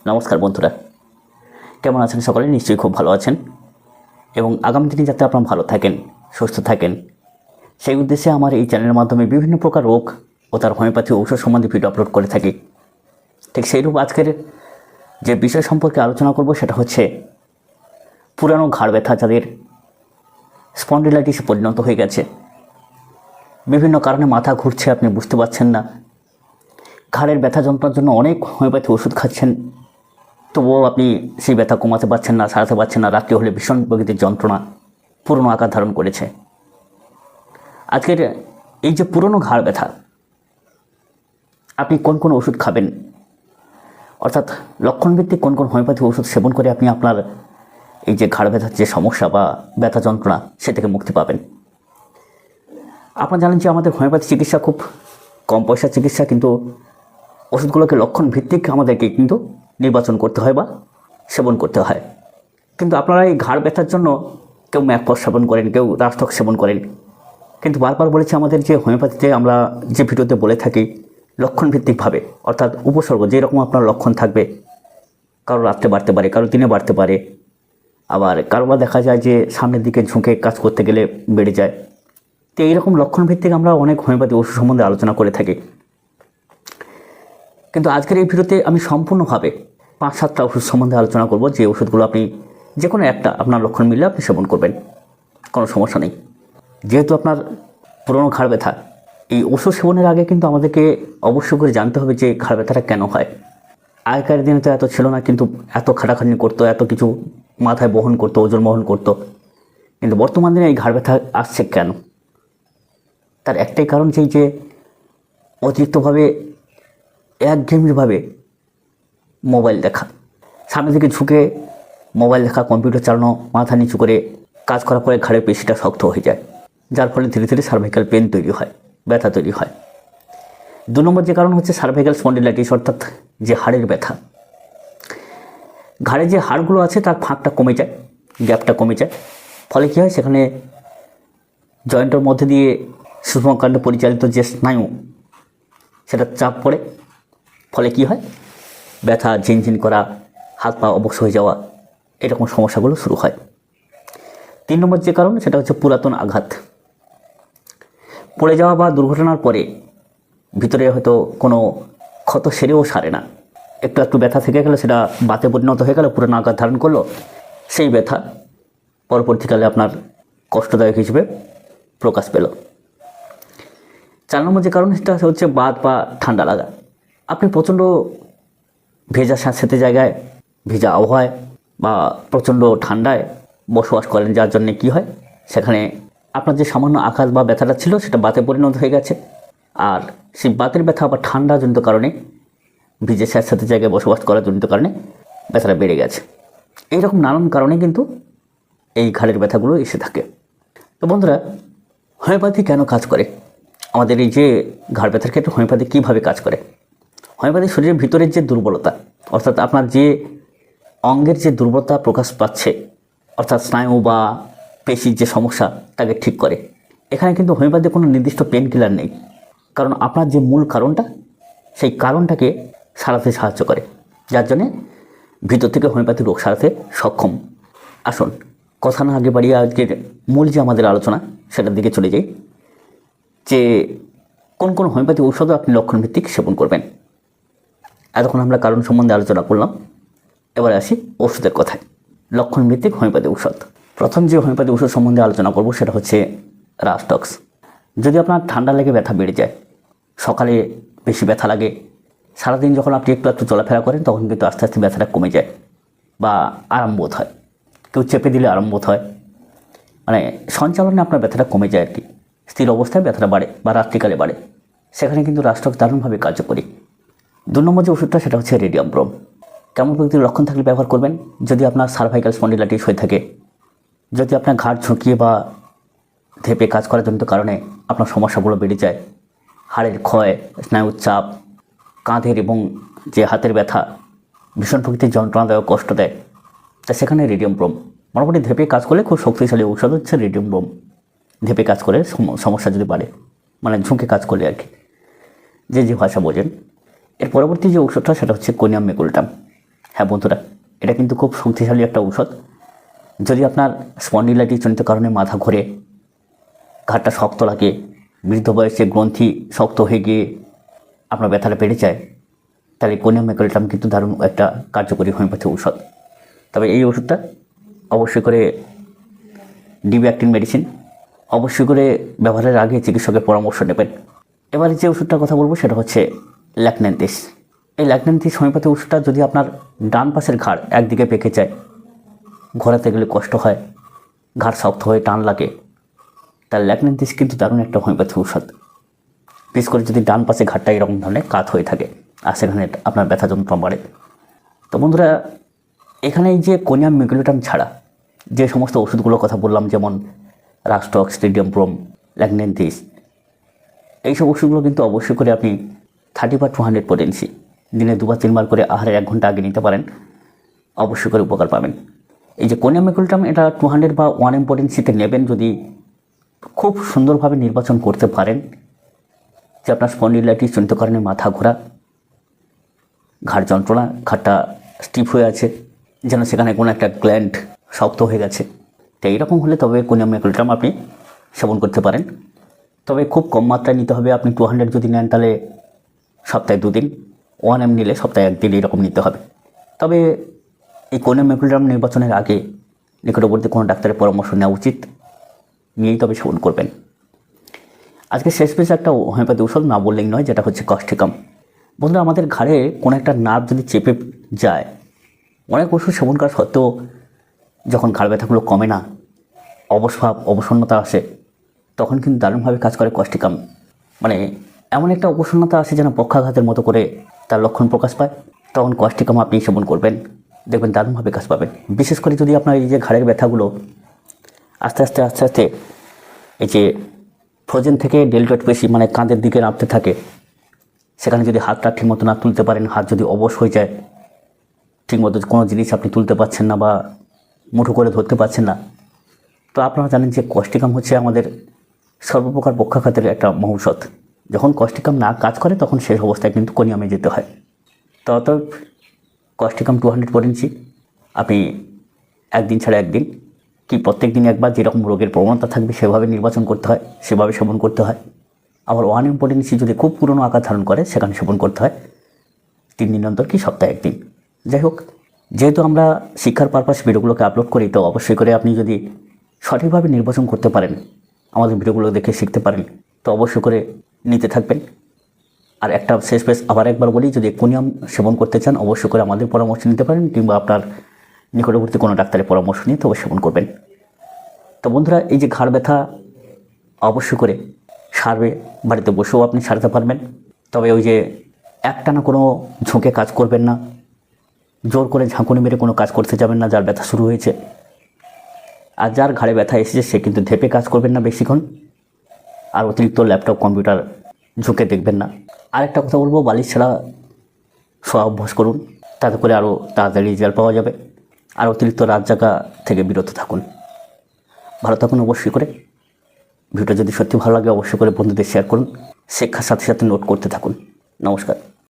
নমস্কার বন্ধুরা, কেমন আছেন? সকলে নিশ্চয়ই খুব ভালো আছেন এবং আগামী দিনে যাতে আপনারা ভালো থাকেন, সুস্থ থাকেন, সেই উদ্দেশ্যে আমার এই চ্যানেলের মাধ্যমে বিভিন্ন প্রকার রোগ ও তার হোমিওপ্যাথি ঔষধ সম্বন্ধে ভিডিও আপলোড করে থাকি। ঠিক সেইরূপ আজকের যে বিষয় সম্পর্কে আলোচনা করব সেটা হচ্ছে পুরানো ঘাড় ব্যথা যাদের স্পন্ডিলাইটিসে পরিণত হয়ে গেছে, বিভিন্ন কারণে মাথা ঘুরছে, আপনি বুঝতে পারছেন না, ঘাড়ের ব্যথা যন্ত্রণার জন্য অনেক হোমিওপ্যাথি ওষুধ খাচ্ছেন, তবুও আপনি সেই ব্যথা কমাতে পারছেন না, সারাতে পারছেন না, রাত্রি হলে ভীষণ প্রকৃতির যন্ত্রণা পুরনো আকার ধারণ করেছে। আজকের এই যে পুরনো ঘাড় ব্যথা, আপনি কোন কোন ওষুধ খাবেন, অর্থাৎ লক্ষণভিত্তিক কোন কোন হোমিওপ্যাথি ওষুধ সেবন করে আপনি আপনার এই যে ঘাড় ব্যথার যে সমস্যা বা ব্যথা যন্ত্রণা সে থেকে মুক্তি পাবেন। আপনারা জানেন যে আমাদের হোমিওপ্যাথি চিকিৎসা খুব কম পয়সার চিকিৎসা, কিন্তু ওষুধগুলোকে লক্ষণ ভিত্তিক আমাদেরকে কিন্তু নির্বাচন করতে হয় বা সেবন করতে হয়। কিন্তু আপনারা এই ঘাড় ব্যথার জন্য কেউ ম্যাকফস সেবন করেন, কেউ রাস্টক সেবন করেন, কিন্তু বারবার বলেছি আমাদের যে হোমিওপ্যাথিতে আমরা যে ভিডিওতে বলে থাকি লক্ষণ ভিত্তিকভাবে, অর্থাৎ উপসর্গ যেরকম আপনার লক্ষণ থাকবে, কারো রাত্রে বাড়তে পারে, কারো দিনে বাড়তে পারে, আবার কারোবার দেখা যায় যে সামনের দিকে ঝুঁকে কাজ করতে গেলে বেড়ে যায়। তো এইরকম লক্ষণ ভিত্তিক আমরা অনেক হোমিওপ্যাথি ওষুধ সম্বন্ধে আলোচনা করে থাকি। কিন্তু আজকের এই ভিডিওতে আমি সম্পূর্ণভাবে 5-7টা ওষুধ সম্বন্ধে আলোচনা করব, যে ওষুধগুলো আপনি যে কোনো একটা আপনার লক্ষণ মিললে আপনি সেবন করবেন, কোনো সমস্যা নেই। যেহেতু আপনার পুরনো ঘাড় ব্যথা, এই ওষুধ সেবনের আগে কিন্তু আমাদেরকে অবশ্যই করে জানতে হবে যে ঘাড় ব্যথাটা কেন হয়। আগেকার দিনে তো এত ছিল না, কিন্তু এত খাটাখাটনি করতো, এত কিছু মাথায় বহন করতো, ওজন বহন করতো, কিন্তু বর্তমান দিনে এই ঘাড় ব্যথা আসছে কেন? তার একটাই কারণ, যে অতিরিক্তভাবে একঘেয়েমিভাবে মোবাইল দেখা, সামনের দিকে ঝুঁকে মোবাইল দেখা, কম্পিউটার চালানো, মাথা নিচু করে কাজ করার পরে ঘাড়ের পেশিটা শক্ত হয়ে যায়, যার ফলে ধীরে ধীরে সার্ভাইকাল পেন তৈরি হয়, ব্যথা তৈরি হয়। 2 নম্বর যে কারণ হচ্ছে সার্ভাইকাল স্পন্ডিলাইটিস, অর্থাৎ যে হাড়ের ব্যথা। ঘাড়ে যে হাড়গুলো আছে তার ফাঁকটা কমে যায়, গ্যাপটা কমে যায়, ফলে কী হয়, সেখানে জয়েন্টের মধ্যে দিয়ে সুষমকাণ্ড পরিচালিত যে স্নায়ু সেটা চাপ পড়ে, ফলে কি হয়, ব্যথা, ঝিনঝিন করা, হাত পা অবশ হয়ে যাওয়া, এরকম সমস্যাগুলো শুরু হয়। 3 নম্বর যে কারণ সেটা হচ্ছে পুরাতন আঘাত। পড়ে যাওয়া বা দুর্ঘটনার পরে ভিতরে হয়তো কোনো ক্ষত সেরেও সারে না, একটু একটু ব্যথা থেকে গেলে সেটা বাতে পরিণত হয়ে গেল, পুরানো আঘাত ধারণ করলো, সেই ব্যথা পরবর্তীকালে আপনার কষ্টদায়ক হিসেবে প্রকাশ পেল। 4 নম্বর যে কারণ সেটা হচ্ছে বাত বা ঠান্ডা লাগা। আপনি প্রচণ্ড ভেজা স্যাঁতসেঁতে জায়গায়, ভেজা আবহাওয়ায় বা প্রচণ্ড ঠান্ডায় বসবাস করেন, যার জন্যে কি হয়, সেখানে আপনার যে সামান্য আঘাত বা ব্যথাটা ছিল সেটা বাতে পরিণত হয়ে গেছে, আর সেই বাতের ব্যথা বা ঠান্ডাজনিত কারণে, ভিজে স্যাঁতসেঁতে জায়গায় বসবাস করার জনিত কারণে ব্যথাটা বেড়ে গেছে। এইরকম নানান কারণে কিন্তু এই ঘাড়ের ব্যথাগুলো এসে থাকে। তো বন্ধুরা, হোমিওপ্যাথি কেন কাজ করে? আমাদের এই যে ঘাড় ব্যথার ক্ষেত্রে হোমিওপ্যাথি কীভাবে কাজ করে? হোমিওপ্যাথি শরীরের ভিতরের যে দুর্বলতা, অর্থাৎ আপনার যে অঙ্গের যে দুর্বলতা প্রকাশ পাচ্ছে, অর্থাৎ স্নায়ু বা পেশির যে সমস্যা, তাকে ঠিক করে। এখানে কিন্তু হোমিওপ্যাথির কোনো নির্দিষ্ট পেন কিলার নেই, কারণ আপনার যে মূল কারণটা, সেই কারণটাকে সারাতে সাহায্য করে, যার জন্যে ভিতর থেকে হোমিওপ্যাথি রোগ সারাতে সক্ষম। আসুন, কথা না আগে বাড়িয়ে আজকের মূল যে আমাদের আলোচনা সেটার দিকে চলে যাই, যে কোন কোন হোমিওপ্যাথি ঔষধও আপনি লক্ষণভিত্তিক সেবন করবেন। এতক্ষণ আমরা কারণ সম্বন্ধে আলোচনা করলাম, এবার আসি ওষুধের কথায়। লক্ষণভিত্তিক হোমিওপ্যাথি ঔষধ, প্রথম যে হোমিওপ্যাথি ওষুধ সম্বন্ধে আলোচনা করব সেটা হচ্ছে রাস্টক্স। যদি আপনার ঠান্ডা লেগে ব্যথা বেড়ে যায়, সকালে বেশি ব্যথা লাগে, সারাদিন যখন আপনি একটু একটু চলাফেরা করেন তখন কিন্তু আস্তে আস্তে ব্যথাটা কমে যায় বা আরাম বোধ হয়, কেউ চেপে দিলে আরাম বোধ হয়, মানে সঞ্চালনে আপনার ব্যথাটা কমে যায় আর কি, স্থির অবস্থায় ব্যথাটা বাড়ে বা রাত্রিকালে বাড়ে, সেখানে কিন্তু রাস্টক্স দারুণভাবে কার্যকরী। 2 নম্বর যে ওষুধটা সেটা হচ্ছে রেডিয়াম ব্রোম। কেমন প্রকৃতির লক্ষণ থাকলে ব্যবহার করবেন? যদি আপনার সার্ভাইকাল স্পন্ডিলাইটিস হয়ে থাকে, যদি আপনার ঘাড় ঝুঁকিয়ে বা ধেপে কাজ করার জনিত কারণে আপনার সমস্যাগুলো বেড়ে যায়, হাড়ের ক্ষয়, স্নায়ুর চাপ, কাঁধের এবং যে হাতের ব্যথা ভীষণ প্রকৃতির যন্ত্রণাদায়ক কষ্ট দেয়, তা সেখানে রেডিয়াম ব্রোম মোটামুটি ধেপে কাজ করলে খুব শক্তিশালী ঔষধ হচ্ছে রেডিয়াম ব্রোম। ধেপে কাজ করে সমস্যা যদি বাড়ে, মানে ঝুঁকে কাজ করলে আর কি, যে ভাষা বোঝেন। এর পরবর্তী যে ঔষধটা সেটা হচ্ছে কোনিয়াম মেকুলটাম। হ্যাঁ বন্ধুরা, এটা কিন্তু খুব শক্তিশালী একটা ঔষধ। যদি আপনার স্পন্ডিলাইটিস জনিত কারণে মাথা ঘোরে, ঘাড়টা শক্ত লাগে, বৃদ্ধ বয়সে গ্রন্থি শক্ত হয়ে গিয়ে আপনার ব্যথাটা বেড়ে যায়, তাহলে কোনিয়াম ম্যাকুলেটাম কিন্তু দারুণ একটা কার্যকরী হোমিওপ্যাথি ঔষধ। তবে এই ওষুধটা অবশ্যই করে ডিবি অ্যাক্টিং মেডিসিন, অবশ্যই করে ব্যবহারের আগে চিকিৎসকের পরামর্শ নেবেন। এবারে যে ওষুধটার কথা বলবো সেটা হচ্ছে ল্যাকন্যান্থিস। এই ল্যাকন্যান্থিস হোমিওপ্যাথি ওষুধটা যদি আপনার ডান পাশের ঘাড় একদিকে পেকে যায়, ঘোরাতে গেলে কষ্ট হয়, ঘাড় শক্ত হয়ে টান লাগে, তার ল্যাকন্যান্থিস কিন্তু দারুণ একটা হোমিওপ্যাথি ঔষধ। বিশেষ করে যদি ডান পাশে ঘাড়টা এরকম ধরনের কাত হয়ে থাকে আর সেখানে আপনার ব্যথা যন্ত্রণা বাড়ে। তো বন্ধুরা, এখানে এই যে কোনিয়াম ম্যাকুলেটাম ছাড়া যে সমস্ত ওষুধগুলোর কথা বললাম, যেমন রাস্টক্স, স্টেডিয়াম ব্রোম, ল্যাকন্যান্থিস, এইসব ওষুধগুলো কিন্তু অবশ্যই করে আপনি 30 বা 200 পোটেন্সি দিনে 2 বা 3 বার করে আহারের 1 ঘন্টা আগে নিতে পারেন, অবশ্যই করে উপকার পাবেন। এই যে কোনিয়াম ম্যাকুলেটাম, এটা 200 বা 1 পোটেন্সিতে নেবেন যদি খুব সুন্দরভাবে নির্বাচন করতে পারেন যে আপনার স্পন্ডিলাইটিস জনিত কারণে মাথা ঘোরা, ঘাড় যন্ত্রণা, ঘাড়টা স্টিফ হয়ে আছে, যেন সেখানে কোনো একটা গ্ল্যান্ড শক্ত হয়ে গেছে, তো এইরকম হলে তবে কোনিয়াম ম্যাকুলেটাম আপনি সেবন করতে পারেন। তবে খুব কম মাত্রায় নিতে হবে। আপনি 200 যদি নেন তাহলে সপ্তাহে 2 দিন, 1 নিলে সপ্তাহে 1 দিন এরকম নিতে হবে। তবে এই কোনিয়াম ম্যাকুলেটাম নির্বাচনের আগে নিকটবর্তী কোনো ডাক্তারের পরামর্শ নেওয়া উচিত, নিয়েই তবে সেবন করবেন। আজকে শেষ পেশে একটা হোমিওপ্যাথি ঔষধ না বললেই নয়, যেটা হচ্ছে কস্টিকাম। বন্ধুরা, আমাদের ঘাড়ে কোনো একটা নার্ভ যদি চেপে যায়, অনেক ওষুধ সেবন করা সত্ত্বেও যখন ঘাড় ব্যথাগুলো কমে না, অবসভাব, অবসন্নতা আসে, তখন কিন্তু দারুণভাবে কাজ করে কস্টিকাম। মানে এমন একটা অবসন্নতা আসে যেন পক্ষাঘাতের মতো করে তার লক্ষণ প্রকাশ পায়, তখন কস্টিকাম আপনি সেবন করবেন, দেখবেন দারুণভাবে কাজ পাবেন। বিশেষ করে যদি আপনার এই যে ঘাড়ের ব্যথাগুলো আস্তে আস্তে এই যে ফ্রোজেন থেকে ডেল্টয়েড পেশি মানে কাঁধের দিকে নামতে থাকে, সেখানে যদি হাতটা ঠিকমতো না তুলতে পারেন, হাত যদি অবশ হয়ে যায়, ঠিকমতো কোনো জিনিস আপনি তুলতে পারছেন না বা মুঠো করে ধরতে পারছেন না, তো আপনারা জানেন যে কস্টিকাম হচ্ছে আমাদের সর্বপ্রকার পক্ষাঘাতের একটা মহৌষধ। যখন কস্টিকাম না কাজ করে তখন শেষ অবস্থায় কিন্তু কোনিয়ামে যেতে হয়। তো অতএব কস্টিকাম 200 পোটেন্সি আপনি একদিন ছাড়া একদিন কি প্রত্যেক দিন একবার, যেরকম রোগের প্রবণতা থাকবে সেভাবে নির্বাচন করতে হয়, সেভাবে সেবন করতে হয়। আবার 1 পোটেন্সি যদি খুব পুরনো আকার ধারণ করে সেখানে সেবন করতে হয় 3 দিন অন্তর কি সপ্তাহে 1 দিন। যাই হোক, যেহেতু আমরা শিক্ষার পারপাস ভিডিওগুলোকে আপলোড করি, তো অবশ্যই করে আপনি যদি সঠিকভাবে নির্বাচন করতে পারেন, আমাদের ভিডিওগুলো দেখে শিখতে পারেন, তো অবশ্যই করে নিতে থাকবেন। আর একটা শেষ পেশ আবার একবার বলি, যদি কোনিয়াম সেবন করতে চান অবশ্যই করে আমাদের পরামর্শ নিতে পারেন, কিংবা আপনার নিকটবর্তী কোনো ডাক্তারের পরামর্শ নিয়ে তবে সেবন করবেন। তো বন্ধুরা, এই যে ঘাড় ব্যথা অবশ্যই করে সারবে, বাড়িতে বসেও আপনি সারতে পারবেন। তবে ওই যে একটানা কোনো ঝুঁকে কাজ করবেন না, জোর করে ঝাঁকুনি মেরে কোনো কাজ করতে যাবেন না যার ব্যথা শুরু হয়েছে। আর যার ঘাড়ে ব্যথা এসেছে সে কিন্তু ধেপে কাজ করবেন না বেশিক্ষণ, আর অতিরিক্ত ল্যাপটপ, কম্পিউটার ঝুঁকে দেখবেন না। আরেকটা কথা বলবো, বালিশ ছাড়া শোয়া অভ্যাস করুন, তাতে করে আরও তাড়াতাড়ি রেজাল্ট পাওয়া যাবে। আর অতিরিক্ত রাত জাগা থেকে বিরত থাকুন। ভালো থাকুন অবশ্যই করে। ভিডিওটা যদি সত্যি ভালো লাগে অবশ্যই করে বন্ধুদের শেয়ার করুন, শিক্ষার সাথে সাথে নোট করতে থাকুন। নমস্কার।